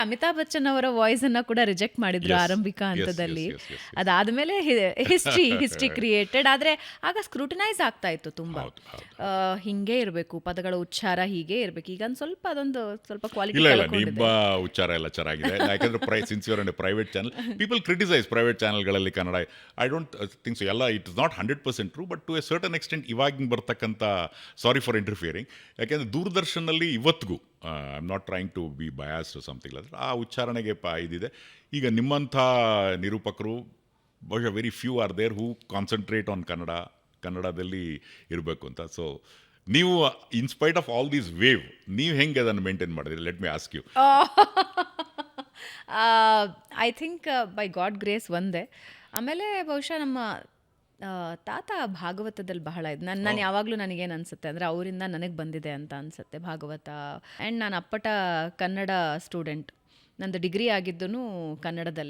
ಅಮಿತಾಬ್ ಬಚ್ಚನ್ ಅವರ ವಾಯ್ಸ್ ಅನ್ನ ಕೂಡ ರಿಜೆಕ್ಟ್ ಮಾಡಿದ್ರು Yes, ಆರಂಭಿಕ yes, ಹಂತದಲ್ಲಿ. yes, yes, yes, yes. ಅದಾದ್ಮೇಲೆ ಹಿಸ್ಟ್ರಿ ಕ್ರಿಯೇಟೆಡ್. ಆದ್ರೆ ಆಗ ಸ್ಕ್ರೂಟಿನೈಸ್ ಆಗ್ತಾ ಇತ್ತು ತುಂಬಾ. ಹೌದು, ಹೌದು. ಹಿಂಗೆ ಇರಬೇಕು, ಪದಗಳ ಉಚ್ಚಾರ ಹೀಗೆ ಇರಬೇಕು. ಈಗ ಸ್ವಲ್ಪ ಅದೊಂದು ಸ್ವಲ್ಪ ಕ್ವಾಲಿಟಿ ಇಲ್ಲ ನಿಮ್ಮ ಕಳ್ಕೊಂಡಿದೆ. ಉಚ್ಚಾರ ಎಲ್ಲ ಚೆನ್ನಾಗಿದೆ. ಯಾಕಂದ್ರೆ since your and private channel, people criticise private ಚಾನಲ್ಗಳಲ್ಲಿ ಕನ್ನಡ. I don't think so. ಎಲ್ಲ it is not 100% true, but to a certain extent ಇವಾಗಿನ ಬರ್ತಕ್ಕಂಥ, ಸಾರಿ ಫಾರ್ ಇಂಟರ್ಫಿಯರಿಂಗ್, ಯಾಕೆಂದರೆ ದೂರದರ್ಶನಲ್ಲಿ ಇವತ್ತಿಗೂ I am not trying to be biased something like ಆ ಉಚ್ಚಾರಣೆಗೆ ಇದಿದೆ. ಈಗ ನಿಮ್ಮಂಥ ನಿರೂಪಕರು ಬಹುಶಃ very few are there who concentrate on ಕನ್ನಡದಲ್ಲಿ ಇರಬೇಕು ಅಂತ. ಸೊ ನೀವು in spite of all these wave, ನೀವು ಹೆಂಗೆ ಅದನ್ನು ಮೇಂಟೈನ್ ಮಾಡಿದ್ರಿ? Let me ask you. I think by God grace ಒಂದೇ. ಆಮೇಲೆ ಬಹುಶಃ ನಮ್ಮ ತಾತ ಭಾಗವತದಲ್ಲಿ ಬಹಳ ಇದು. ನಾನು ಯಾವಾಗಲೂ ನನಗೇನು ಅನಿಸುತ್ತೆ ಅಂದರೆ ಅವರಿಂದ ನನಗೆ ಬಂದಿದೆ ಅಂತ ಅನಿಸುತ್ತೆ ಭಾಗವತ. ಆ್ಯಂಡ್ ನಾನು ಅಪ್ಪಟ ಕನ್ನಡ ಸ್ಟೂಡೆಂಟ್. ನಂದು ಡಿಗ್ರಿ ಆಗಿದ್ದೂ ಕನ್ನಡದಲ್ಲೇ.